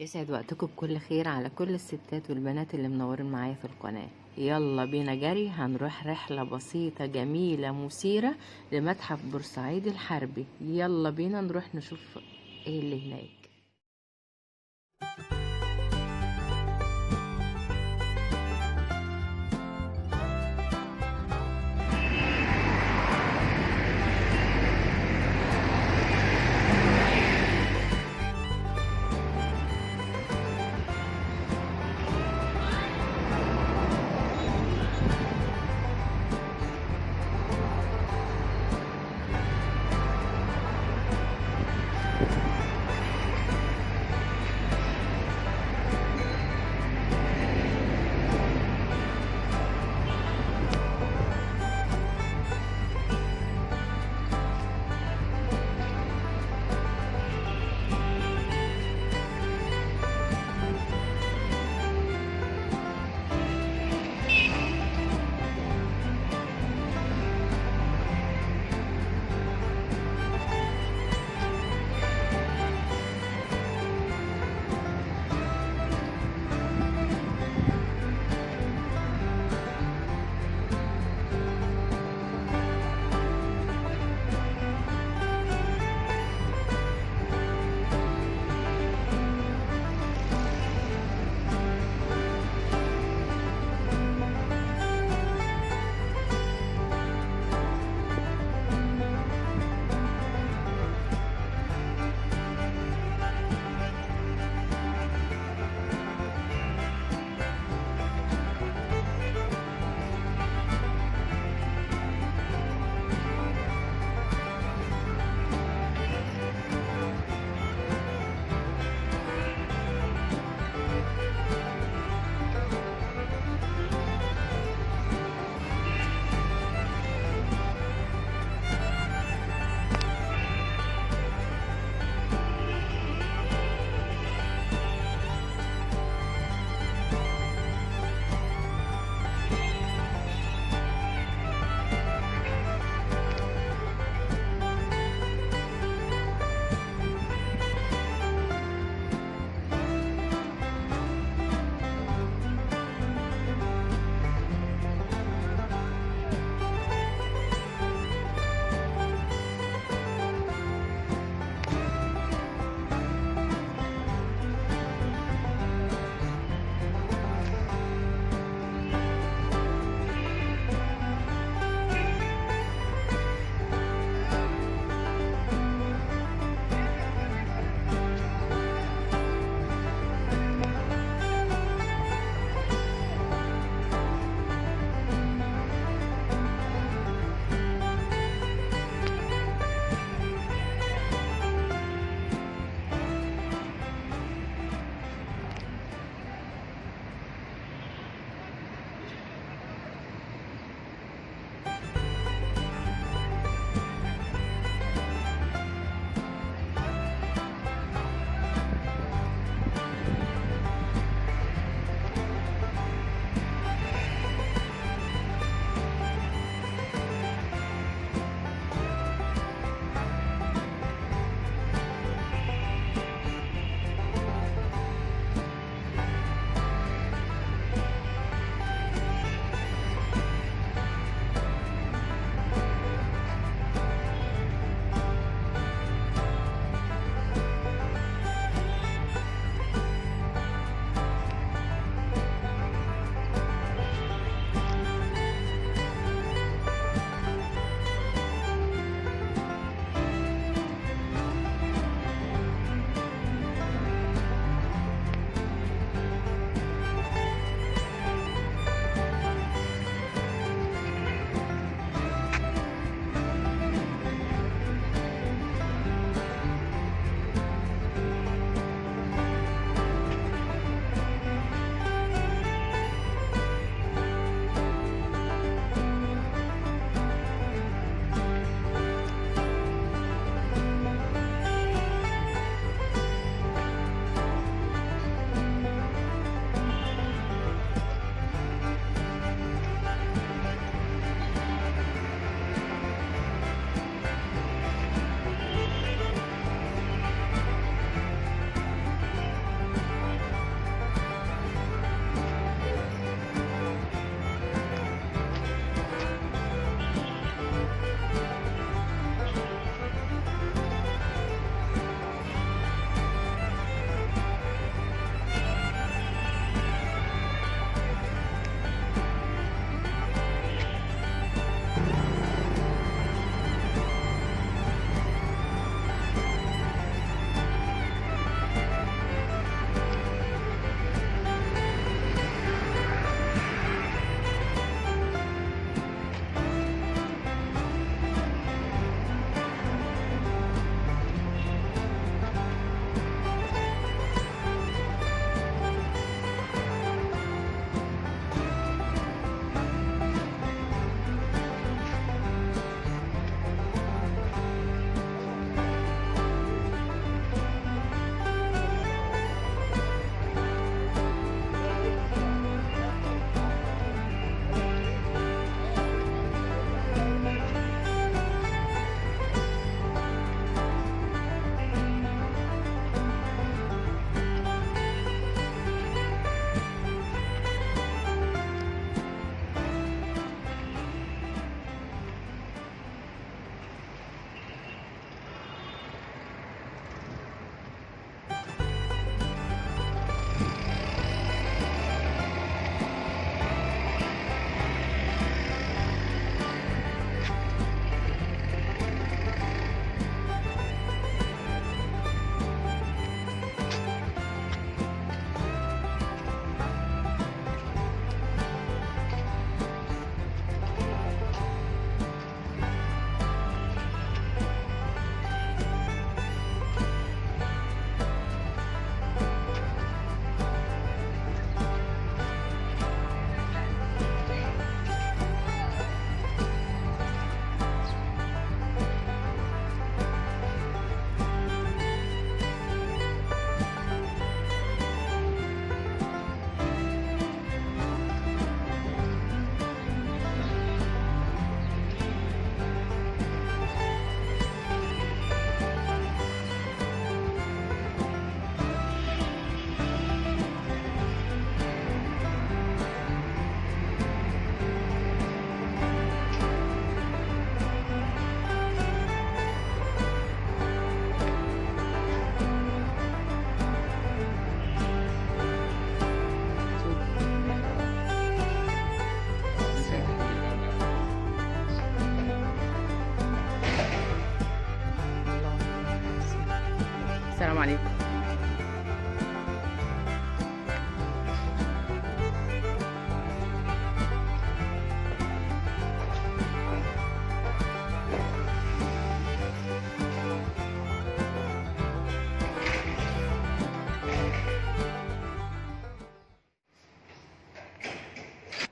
يسعد وقتكم بكل خير على كل الستات والبنات اللي منورين معايا في القناة. يلا بينا جري، هنروح رحلة بسيطة جميلة مثيرة لمتحف بورسعيد الحربي. يلا بينا نروح نشوف ايه اللي هناك.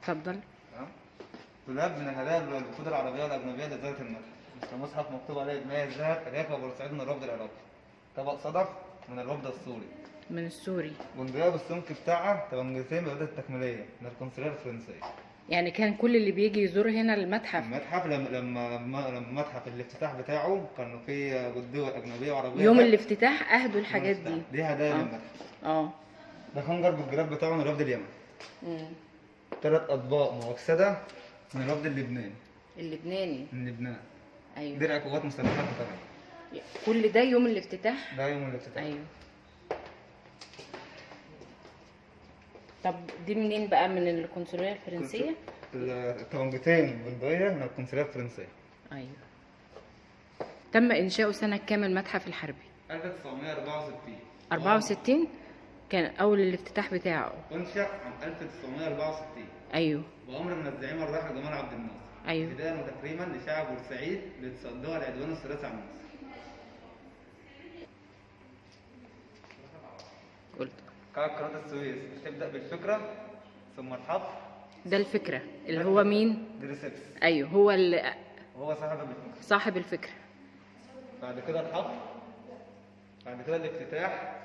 اتفضل. تمام. دولاب من الهدايا الوفود العربيه والاجنبيه لزياره المتحف، مثل مصحف مكتوب عليه بمياه الذهب رياكه بورسعيد من الرفض العراقي، طبق صدف من الرفض السوري، من السوري. بندقيه بالسمك بتاعها طبنجتين بإيدها التكميليه من القنصليه الفرنسيه. يعني كان كل اللي بيجي يزور هنا المتحف. المتحف لما المتحف الافتتاح بتاعه كانوا فيه دول اجنبيه وعربيه. يوم الافتتاح اهدوا الحاجات دي. دي هدايا للمتحف. ده خنجر بالجراب بتاعه من الرفض اليمني. 3 اطباق موكسده من الرفض اللبناني. اللبناني. من لبنان. ايوه. درع قوات مسلحه قطريه. كل ده يوم الافتتاح؟ ده يوم الافتتاح. ايوه. طب دي منين بقى؟ من القنصليه الفرنسيه؟ الطبنجتين بندقيه من القنصليه الفرنسيه. ايوه. تم انشاؤه سنه كام المتحف الحربي؟ 1964. 64 كان اول الافتتاح بتاعه. انشأ عام 1964. ايوه. بأمر من الزعيم الراحل جمال عبد الناصر. ايوه. ابتداء وتكريما لشعب بورسعيد لتصدها العدوان الثلاثي على مصر. قلت. قاعدة قناة السويس تبدأ بالفكرة ثم الحفر. ده الفكرة اللي هو مين؟ دريسبس. ايوه هو اللي هو صاحب الفكرة. صاحب الفكرة. بعد كده الحفر. بعد كده الافتتاح.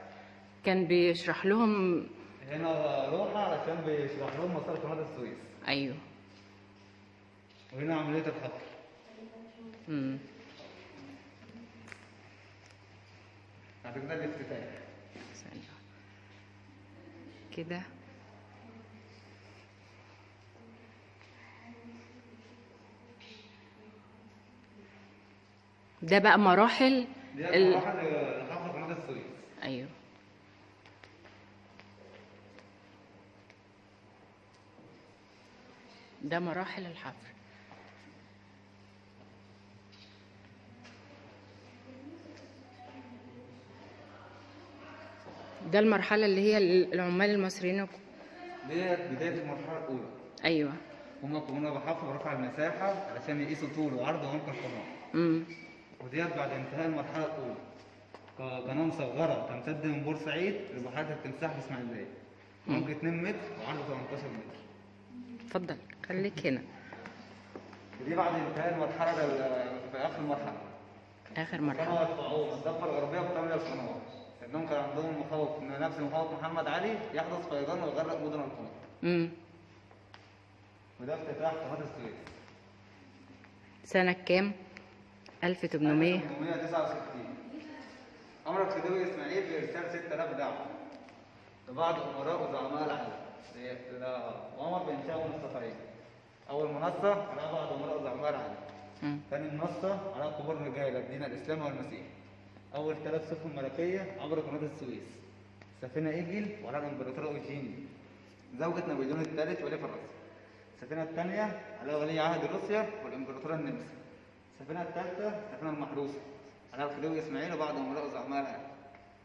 كان بيشرح لهم هنا لوحة علشان بيشرح لهم مسار قناة السويس. ايوه. وهنا عملية الحفر. بعد كده الافتتاح. كده ده بقى مراحل مراحل حفر قناة السويس. ايوه. ده مراحل الحفر. ده المرحلة اللي هي العمال المصريين. ديت بداية المرحلة الأولى. أيوه. هما كانوا بحفروا برفع المساحة علشان يقيسوا طول وعرض وعمق القناة. وديت بعد انتهاء المرحلة الأولى. قناة مصغرة تمتد من بورسعيد لبحيرة التمساح بإسماعيلية. عمق 2 متر وعرض 18 متر. اتفضل خليك هنا. ودي بعد انتهاء المرحلة في آخر المرحلة. آخر مرحلة. كانوا يدفعوا الضفة الغربية بتملى القنوات. لأنهم كان عندهم مخاوف إن نفس مخاوف محمد علي يحدث فيضان ويغرق مدن القناة. وده افتتاح قناة السويس. سنة كام؟ 1869. أمر الخديوي إسماعيل بإرسال 6000 دعم لبعض أمراء وزعماء العالم وأمر بإنشاء منصتين. أول منصة على بعض أمراء وزعماء العالم. ثاني منصة على كبار رجال الدين الإسلامي والمسيحي. أول 3 سفن ملكية عبر قناة السويس. سفينة إيجل وعلى الإمبراطور أوجيني زوجة نابليون الثالث ولي فرنسا. السفينة الثانية على ولي عهد روسيا والإمبراطورة النمسا. السفينة الثالثة السفينة المحروسة على الخديوي إسماعيل وبعض أمراء وزعماء العالم.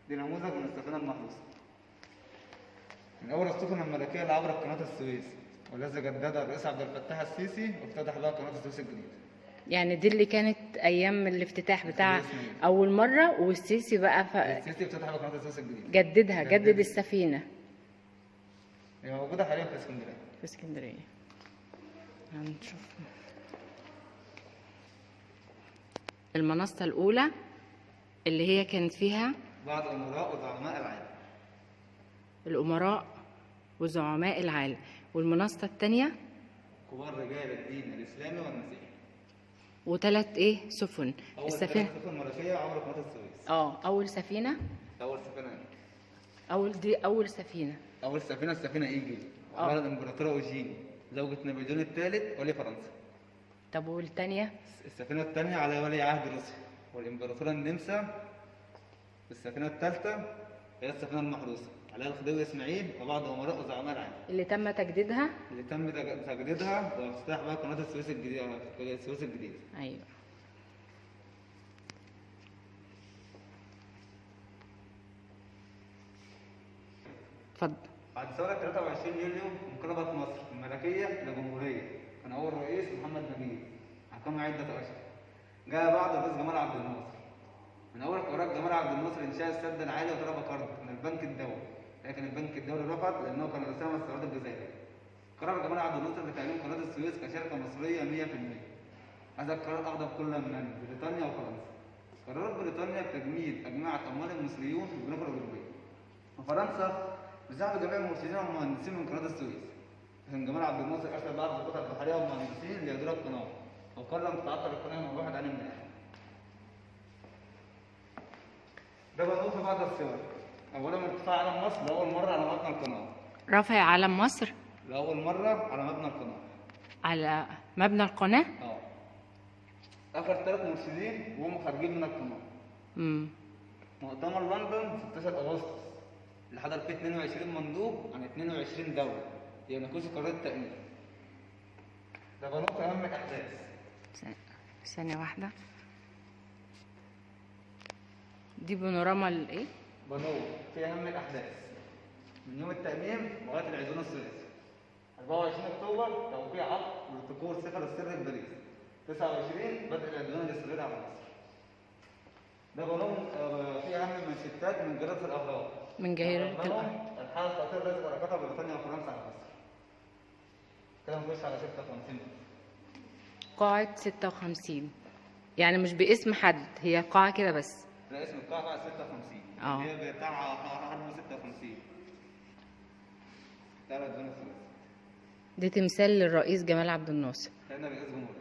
دي نموذج من السفينة المحروسة. من أول السفن الملكية اللي عبرت قناة السويس والذي جددها الرئيس عبد الفتاح السيسي وافتتح بها قناة السويس الجديدة. يعني دي اللي كانت أيام الافتتاح بتاع أول مرة، والسيسي بقى السيسي افتتح بها قناة السويس الجديدة. جدد السفينة. هي موجودة حاليا في اسكندرية. في اسكندرية. هنشوف المنصة الأولى اللي هي كانت فيها بعض أمراء وزعماء العالم. الأمراء وزعماء العالم. والمنصة الثانية كبار رجال الدين الإسلامي والمسيحي. وثلاث إيه سفن. السفينة سفن ملكية عبر قناة السويس. أول سفينة. دي أول سفينة. السفينة إيجل على الإمبراطورة أوجيني زوجة نابليون الثالث ولي فرنسا. طب والثانية؟ السفينة الثانية على ولي عهد روسيا والإمبراطورة النمسا. السفينة الثالثة هي السفينة المحروسة على الخديوي إسماعيل وبعض أمراء وزعماء العالم. اللي تم تجديدها وافتتاح بقى قناة السويس الجديدة. أيوه. اتفضل. بعد ثورة 23 يوليو انقلبت مصر الملكية لجمهورية. كان أول رئيس محمد نجيب حكم عدة أشهر. جاء بعد الرئيس جمال عبد الناصر. من أول قرارات جمال عبد الناصر إنشاء السد العالي وطلب قرض من البنك الدولي، لكن البنك الدولي رفض لأنه كان رسالة من الثورات الجزائرية. قرر جمال عبد الناصر بتأميم قناة السويس كشركة مصرية 100%. هذا القرار أغضب كل من بريطانيا وفرنسا. قررت بريطانيا بتجميد أجمعت أموال المصريون في البنوك الأوروبية. وفرنسا بسحب جميع المرشدين والمهندسين من قناة السويس. لكن جمال عبد الناصر أرسل بعض القطع البحرية والمهندسين ليديروا القناة، وقال لم تتعطل القناة من واحد عن الملاحة. ده بنقول في بعض الصور. أولا ارتفاع علم مصر لأول مرة على متن القناة. رفع علم مصر لأول مرة على مبنى القناة. على مبنى القناة. آخر 3 مرشدين وهم خارجين من القناة. مؤتمر لندن 16 أغسطس اللي حضر فيه 22 مندوب عن 22 دولة يناقشوا قرار التأمين. ده بنوك في أهم الأحداث. ثانية واحدة. دي بانوراما الإيه؟ بنوك في أهم الأحداث من يوم التأميم لغاية العدوان الثلاثي. 24 أكتوبر توقيع عقد بروتوكول سفر السر بباريس. 29 بدء العدوان الإسرائيلي على مصر. ده بنوك في أهم المنشطات من جريدة الأهرام. من جريدة الحالة الخطيرة التي تركتها بريطانيا وفرنسا على مصر. كده نخش على 56. قاعة 56 يعني مش باسم حد، هي قاعة كده بس. ده اسم القاعة قاعة 56. هي بتاع حرب 56. ثلاث بنات ثلاث. دي تمثال للرئيس جمال عبد الناصر. كان رئيس جمهورية.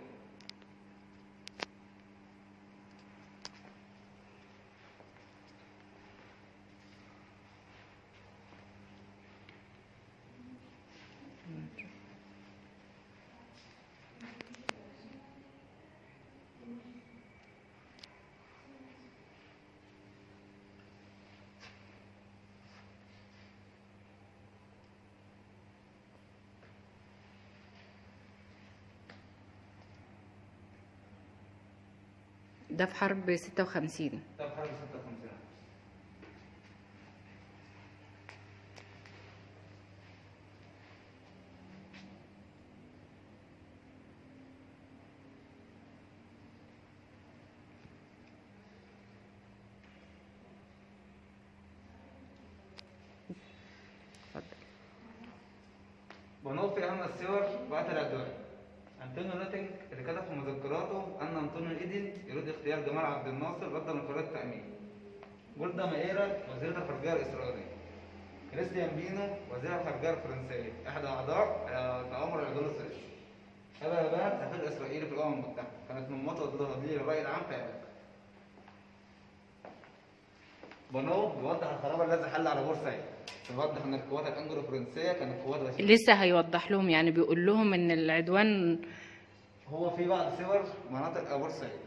ده في حرب 56. ده في حرب 56. بنوك في أهم الصور وقت العدوان. أنطونيو نوتنج اللي كتب في مذكراته أن أنطونيو إيدن يريد اختيار جمال عبد الناصر ردا لقرار التأمين. جولدا مائيرا وزيرة الخارجية الإسرائيلية. كريستيان بينو وزير الخارجية الفرنسية أحد أعضاء تآمر العدوان الثلاثي. أبا يابان سفير إسرائيلي في الأمم المتحدة كانت من مطوة تضليل الرأي العام في العراق. بنوك بيوضح الخراب الذي حل على بورسعيد. بيوضح ان القوات الانجلو فرنسيه كانت قوات غشيمه. لسه هيوضح لهم، يعني بيقول لهم ان العدوان هو في بعض صور مناطق بورسعيد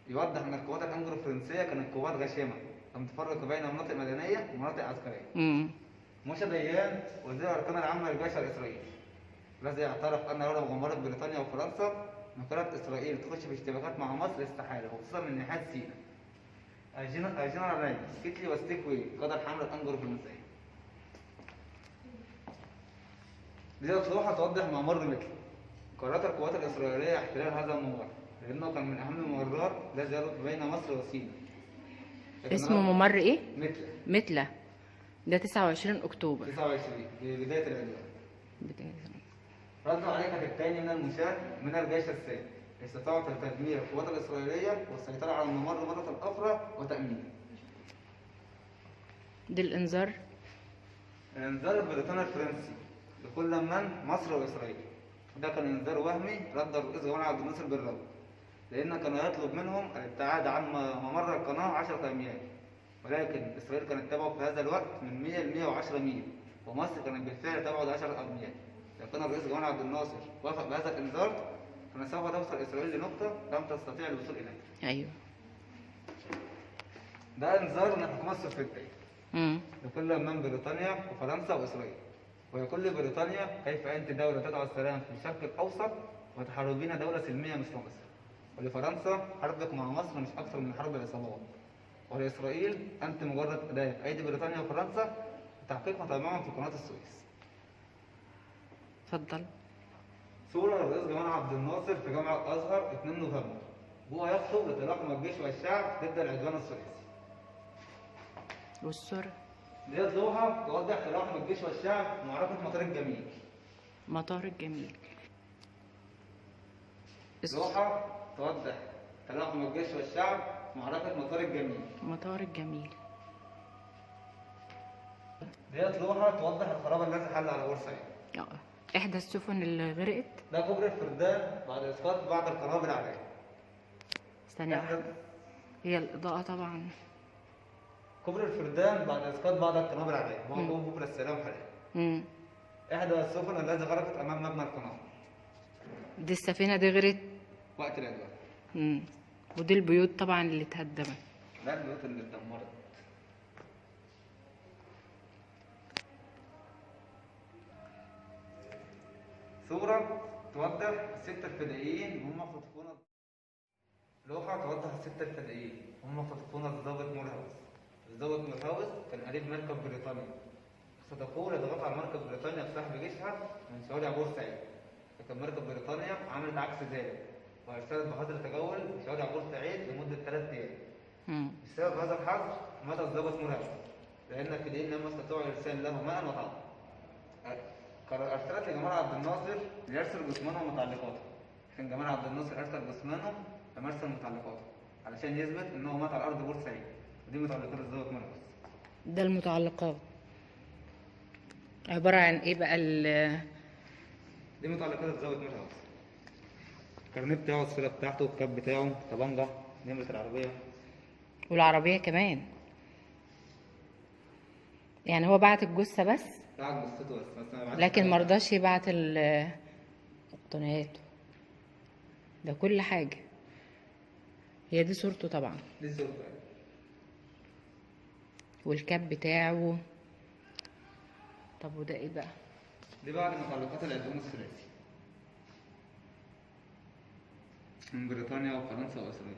يوضح ان القوات الانجلو فرنسيه كانت قوات غشيمه لم تفرق بين مناطق مدنيه ومناطق عسكريه. موشا ديان وزير الاركان العامه للجيش الاسرائيلي الذي اعترف ان لولا مغامره بريطانيا وفرنسا ما كانت اسرائيل تخش في اشتباكات مع مصر استحاله، وخصوصا من ناحيه سيناء. الجنرال رينز كيتلي وستيكوي قاد الحمله الانجلو فرنسيه. دي لوحه توضح ممر مثل قررت القوات الاسرائيليه احتلال هذا الممر لانه كان من اهم الممرات الذي يربط بين مصر وسيناء. اسمه ممر ايه؟ مثله. ده 29 اكتوبر 29 بدايه العدوان. ردوا عليه كتيبتين من المشاة من الجيش الثاني استطاعوا تدمير القوات الإسرائيلية والسيطرة على الممر مرة أخرى وتأمينه. دي الإنذار؟ الإنذار البريطاني الفرنسي لكل من مصر وإسرائيل. ده كان إنذار وهمي رد الرئيس جمال عبد الناصر بالرفض، لأنه كان يطلب منهم الابتعاد عن ممر القناة 10 أميال، ولكن إسرائيل كانت تبعد في هذا الوقت من 100 ل 110 ميل، ومصر كانت بالفعل تبعد 10 أميال. لو كان الرئيس جمال عبد الناصر وافق بهذا الإنذار كان سوف توصل إسرائيل لنقطة لم تستطيع الوصول إليها. أيوه. ده إنذار من الحكومة السوفيتية لكل من بريطانيا وفرنسا وإسرائيل، ويقول لبريطانيا كيف أنت دولة تدعو السلام في الشرق الأوسط وتحاربين دولة سلمية مثل مصر، ولفرنسا حربك مع مصر مش أكثر من حرب العصابات، ولإسرائيل أنت مجرد أداة في أيدي بريطانيا وفرنسا لتحقيق مطامعهم في قناة السويس. اتفضل. صورة للرئيس جمال عبد الناصر في جامعة الأزهر 2 نوفمبر وهو يخطب لتلاقم الجيش والشعب ضد العدوان الثلاثي. والصورة؟ ديت لوحة توضح تلاقم الجيش والشعب في معركة مطار الجميل. مطار الجميل. لوحة توضح تلاحم الجيش والشعب معركة مطار الجميل. مطار الجميل. ديت لوحة توضح الخراب الذي حل على بورسعيد. احدى السفن اللي غرقت. ده كوبري الفردان بعد اسقاط بعض القنابل عليه. ثانية واحدة. هي الإضاءة طبعا. كوبري الفردان بعد اسقاط بعض القنابل عليه، هو كوبري السلام حاليا. احدى السفن التي غرقت امام مبنى القناه. دي السفينة دي غرقت وقت العدوان. ودي البيوت طبعا اللي اتهدمت. لا البيوت اللي اتدمرت. صورة توضح الستة الفدائيين وهم خاطفون. لوحة توضح الستة الفدائيين وهم خاطفون الضابط مورهاوس. الضابط مورهاوس كان قريب مركب بريطانيا، اختطفوه لضغط على مركب بريطانيا بسحب جيشها من شوارع بورسعيد، لكن مركب بريطانيا عملت عكس ذلك وارسلت بحظر تجول في شوارع بورسعيد لمدة 3 أيام. بسبب هذا الحظر مات الضابط مورهاوس، لأن الفدائيين لم يستطيعوا إرسال له ماء وطعام. أرسلت لجمال عبد الناصر ليرسل جثمانه ومتعلقاته، لكن جمال عبد الناصر أرسل جثمانه لمرسل متعلقاته علشان يثبت إنه مات على أرض بورسعيد، ودي متعلقات الضابط مورهاوس. ده المتعلقات عبارة عن إيه بقى؟ دي متعلقات الضابط مورهاوس. الكارنيه بتاعه، الصورة بتاعته، الكاب بتاعه، طبنجة، نمرة العربية. والعربية كمان. يعني هو بعت الجثة بس؟ بعت جثته بس لكن مرضاش يبعت مقتنياته. ده كل حاجة. هي دي صورته طبعا. دي صورته. والكاب بتاعه. طب وده ايه بقى؟ دي بعد متعلقات العدوان الثلاثي من بريطانيا وفرنسا وإسرائيل.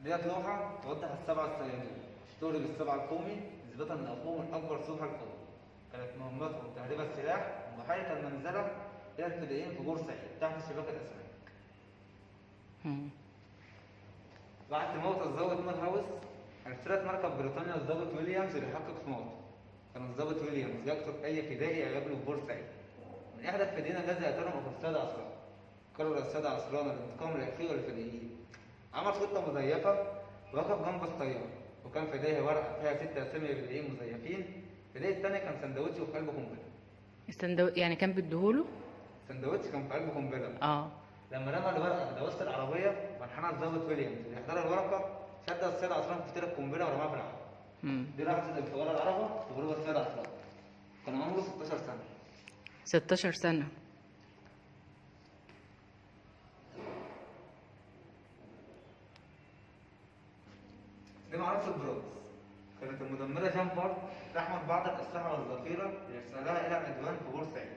ديت لوحة توضح السبعة الصيادين، اشتهروا بالسبع القومي نسبة لأخوهم الأكبر سوحة القومي. كانت مهمتهم تهريب السلاح ومحاية المنزلة إلى الفدائيين في بورسعيد تحت شباك الأسماك. بعد موت الضابط مورهاوس أرسلت مركب بريطانيا الضابط ويليامز ليحقق في موته. كان الضابط ويليامز يقتل أي فدائي يقابله في بورسعيد. من إحدى الفدائيين الذي قتلهم أبو السادة عصران. قرر السادة عصران الانتقام الأخير للفدائيين. عمل خطة مزيفة ووقف جنب الطيارة، وكان في ايديه ورقة فيها 6 أسامي فدائيين مزيفين. الفدائي التاني كان سندوتش وفي قلبه قنبلة. يعني كان بيديهوله؟ سندوتش كان في قلبه قنبلة. لما رمى الورقة في دواسة العربية منحنى الضابط ويليامز لإحضار الورقة، شد السيد عصران في فتيل القنبلة ورماها في العربة. دي لحظة انفجار العربة وغروب السيد عصران. كان عمره 16 سنة. 16 سنة. دي معركة برودز. كانت المدمرة جامبر تحمل بعض الأسلحة والذخيرة لإرسالها إلى العدوان في بورسعيد.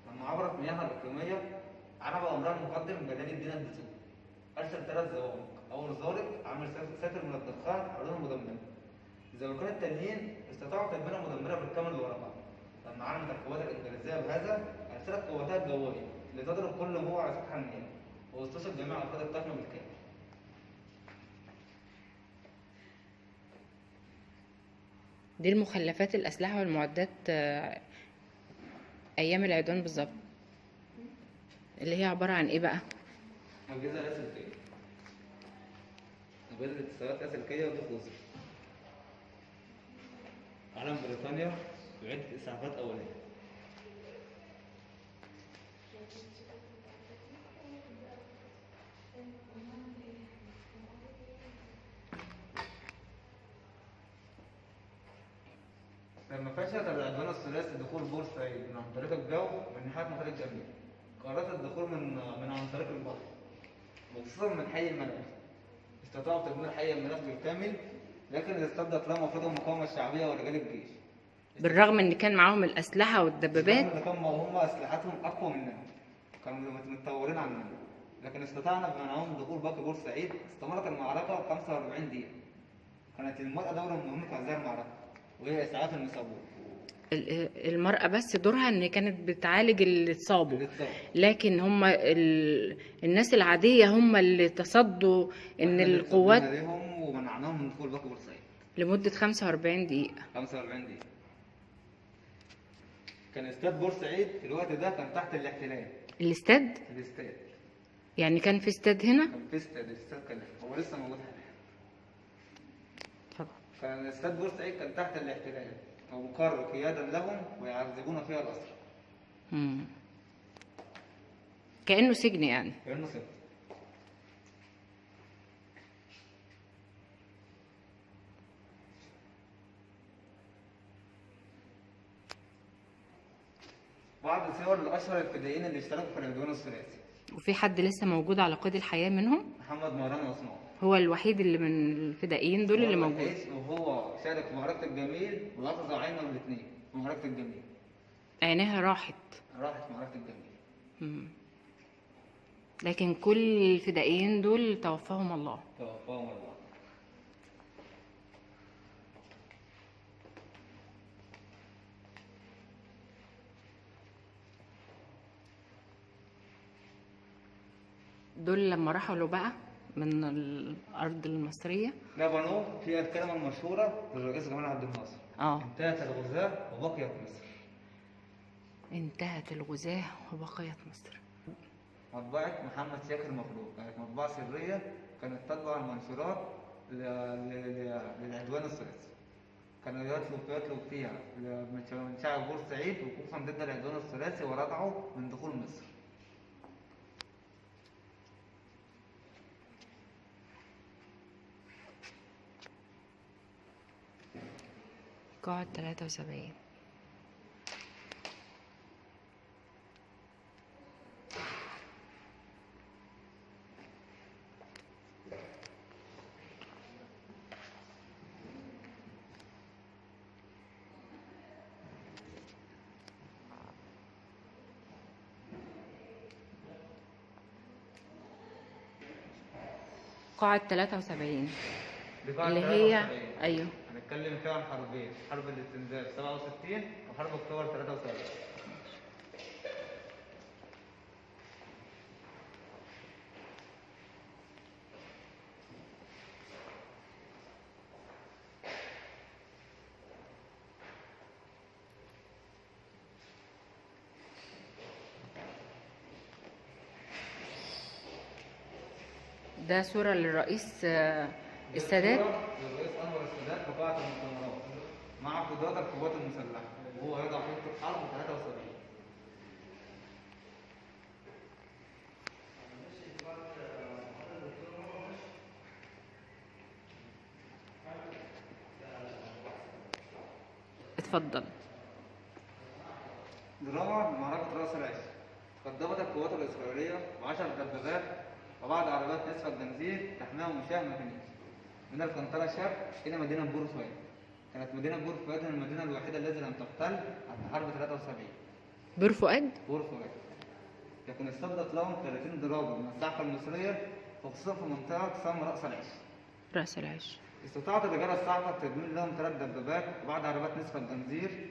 لما عبرت مياهها الإقليمية عرب أمرها المقدم جلال الدين الدسوقي. أرسل 3 زوابق، أول زارق عامل ساتر من الدخان حوالين المدمرة. الزوابقين التانيين استطاعوا تدمير المدمرة بالكامل بورقها. لما علمت القوات الإنجليزية بهذا أرسلت قواتها الجوية لتضرب كل هو على سطح المياه، واستشهد جميع أفراد الطاقم بالكامل. دي المخلفات الأسلحة والمعدات أيام العدوان بالظبط، اللي هي عبارة عن إيه بقى؟ أجهزة لاسلكية، أجهزة اتصالات لاسلكية ودفوزر. علم بريطانيا وعدة إسعافات أولية. لما فشلت العدوان الثلاثي دخول بورسعيد من عن طريق الجو من ناحية مطار الجميل، قررت الدخول من عن طريق البحر، وخصوصا من حي المناخ. استطاعوا تدمير حي المناخ بالكامل، لكن استبدت لهم افراد المقاومة الشعبية ورجال الجيش. بالرغم ان كان معاهم الاسلحة والدبابات، هم اسلحتهم اقوى مننا، كانوا متطورين عننا، لكن استطعنا بمنعهم دخول باقي بورسعيد. استمرت المعركة 45 دقيقة. كانت المرأة دورا مهمة في هذه المعركة، وهي اسعاف المصابين. المرأة بس دورها ان كانت بتعالج اللي اتصابوا، لكن هم الناس العادية هم اللي تصدوا ان القوات ومنعناهم لمدة 45 دقيقة. 45 دقيقة. كان استاد بورسعيد في الوقت ده كان تحت الاحتلال. الاستاد الاستاد يعني كان في استاد هنا؟ كان في استاد، الاستاد كان هو لسه موجود حاليا. اتفضل. كان استاد بورسعيد كان تحت الاحتلال ومقر قيادا لهم ويعذبون فيها الأسرى. كأنه سجن يعني. كأنه سجن. بعض صور الأشهر الفدائيين اللي اشتركوا في العدوان الثلاثي. وفي حد لسه موجود على قيد الحياة منهم؟ محمد مهران عثمان هو الوحيد اللي من الفدائيين دول اللي موجود. وهو شارك في معركة الجميل وأخذ عينه الاثنين في معركة الجميل. عينيها راحت. راحت معركة الجميل. لكن كل الفدائيين دول توفاهم الله. توفاهم الله. دول لما رحلوا بقى من الأرض المصرية ده بنوه فيها الكلمة المشهورة للرئيس جمال عبد الناصر. انتهت الغزاة وبقيت مصر. انتهت الغزاة وبقيت مصر. مطبعة محمد شاكر المخلوق كانت مطبعة سرية، كانت تطبع المنشورات للعدوان الثلاثي. كانوا يطلب فيها من شعب بورسعيد وقوفا ضد العدوان الثلاثي وردعوا من دخول مصر. قاعة 73. قاعة 73 اللي هي ايوه هنتكلم فيها عن حربين، حرب الاستنزاف 67 وحرب اكتوبر 73. ده صورة للرئيس السادات. للرئيس أنور السادات في قاعة المؤتمرات مع قضاة القوات المسلحة وهو يضع خطة الحرب 73. اتفضل. دراما معركة رأس العش. قدمت القوات الإسرائيلية ب10 دبابات وبعض عربات نصف الجنزير تحميها مشاة ميكانيكي من القنطرة الشرق إلى مدينة بور فؤاد. كانت مدينة بور فؤاد المدينة الوحيدة التي لم تحتل حتى حرب 73. بور فؤاد؟ بور فؤاد. لكن استبدت لهم 30 ضرابة من الصحة المصرية وخصوصا في منطقة تسمى رأس العش. رأس العش. استطاعت الرجال الصعبة تدمير لهم 3 دبابات وبعض عربات نصف الجنزير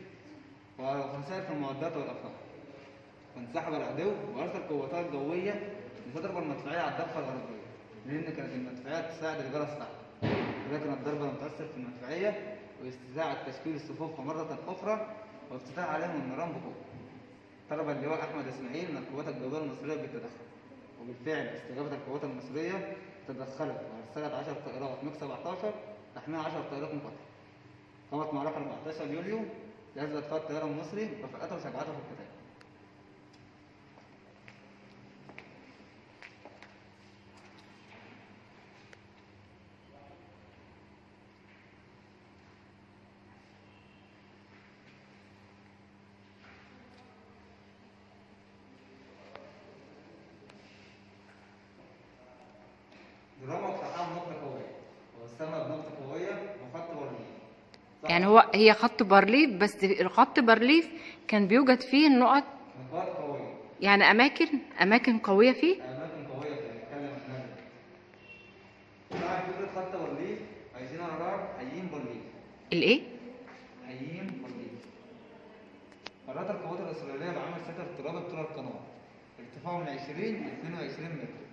وخسائر في المعدات والأفراد. وانسحب العدو وأرسل قوته الجوية لتضرب المدفعية على الضفة الغربية، لأن كانت المدفعية تساعد الرجال الصعبة، ولكن الضربة لم تؤثر في المدفعية واستطاعت تشكيل الصفوف مرة أخرى وافتتاح عليهم النيران بقوة. طلب اللواء أحمد إسماعيل من القوات الجوية المصرية بالتدخل، وبالفعل استجابت القوات المصرية تدخلت وأرسلت 10 طائرات ميج 17 تحميها 10 طائرات مقاتلة. قامت معركة 14 يوليو لأثبت فيها الطيار المصري وفاءته وشجاعته في القتال. دراما اقتحام نقطة قوية والسماء بنقطة قوية وخط بارليف. يعني هي خط بارليف، بس خط بارليف كان بيوجد فيه نقط قوية، يعني أماكن قوية فيه. أماكن قوية بنتكلم عنها. طبعا فكرة خط بارليف عايزين أعراب حيين بارليف. الإيه؟ حيين بارليف. قررت القوات الإسرائيلية بعمل ستر ترابي بطول القناة ارتفاعه من 20 ل 22 متر.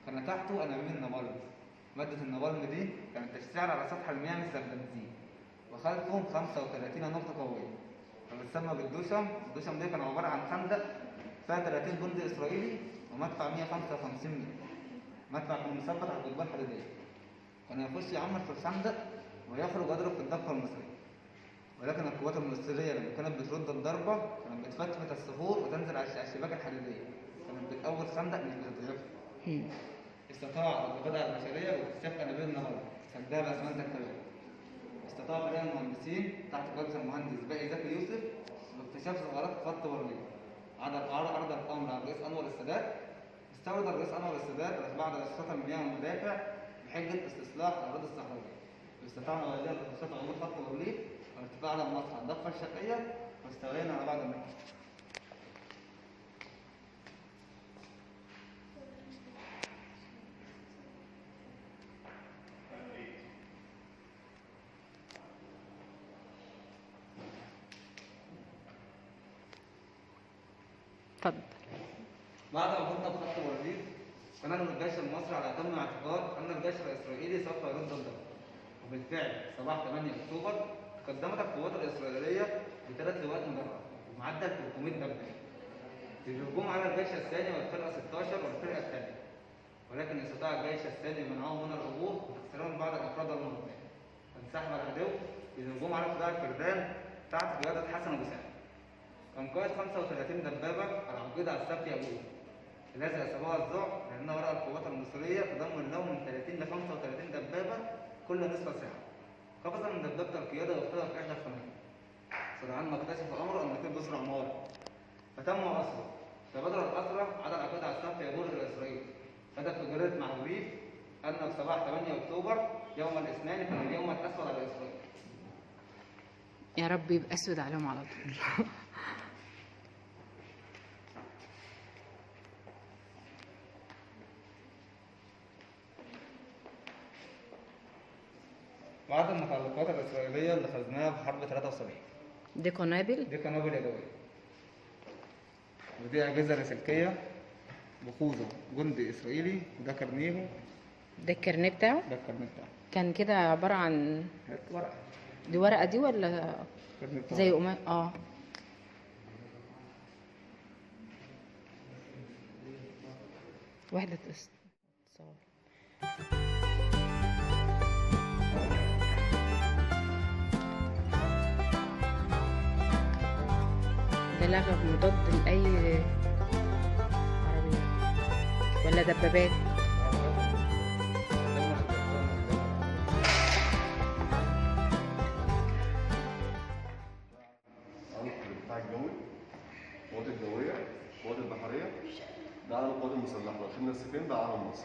كان تحته أنابيب النابلس مادة النابالم دي كانت تشتغل على سطح المياه مثل البنزين، وخلفهم 35 نقطة قوية، فبتسمى بالدوشم. الدوشم دي كان عبارة عن خندق فيها 30 جندي إسرائيلي ومدفع 155 متر. مدفع كان مثبت على قضبان حديدية، كان يخش يعمر في الخندق ويخرج يضرب في الضفة المصرية. ولكن القوات المصرية لما كانت بترد الضربة كانت بتفتفت الصخور وتنزل على الشباك الحديدية، كانت بتقوي الخندق مش بتضعفه. استطاع القطع البشرية باكتشاف أنابيب النهار سدها بأسمنت الكبير. استطاع فريق المهندسين تحت قيادة المهندس باقي زكي يوسف باكتشاف ثغرات خط برلين. عرض الأمر على الرئيس أنور السادات. استورد الرئيس أنور السادات بعض أساسات المياه والمدافع بحجة استصلاح الأراضي الصحراوية. استطاعنا والدين بخصوص عبور خط برلين وارتفاع على مصر الضفة الشرقية، واستولينا على بعض المناطق. اتفضل. بعد ما كنا بخط برلين كان الجيش المصري على تم اعتبار ان الجيش الاسرائيلي سوف يرد الضرب، وبالفعل صباح 8 اكتوبر قدمت القوات الاسرائيليه بثلاث لواءات مدرعه بمعدل 300 دبابه للهجوم على الجيش الثاني والفرقه 16 والفرقه الثانيه، ولكن استطاع الجيش الثاني منعهم من العبور وتكسيرهم بعض الافراد المنظمين. فانسحب العدو للهجوم على قطاع الفردان تحت قياده حسن ابو سعد. كان قائد 35 دبابه العقيده على السبت يابوه الذي اصابها الذعر لان وراء القوات المصريه تضمن له من 30 ل 35 دبابه كل نصف ساعه. قفز من دبابه القياده واخترق احدى الخنادق. سرعان ما اكتشف امره ان كان بيسرع عماره فتم اسره. تبادر الاسرى على العقيده على السبت يابوه الى اسرائيل. هدف في جريده معلوليف ان في صباح 8 اكتوبر يوم الاثنين كان اليوم الاسود على اسرائيل. يا رب يبقى اسود عليهم على طول. بعض المتعلقات الإسرائيلية اللي خزناها في حرب 73. دي قنابل؟ دي قنابل يدوية. ودي أجهزة لاسلكية بخوذة جندي إسرائيلي، وده كارنيه. ده الكارنيه بتاعه؟ ده الكارنيه بتاعه. كان كده عبارة عن ورقة. دي ورقة دي ولا زي قماش؟ وحدة اتصال. ده لغب مضاد لأي عربية ولا دبابات؟ الدفاع الجوي، القوات الجوية، القوات البحرية، ده علم القوات المسلحة. لو شلنا السيفين ده علم مصر.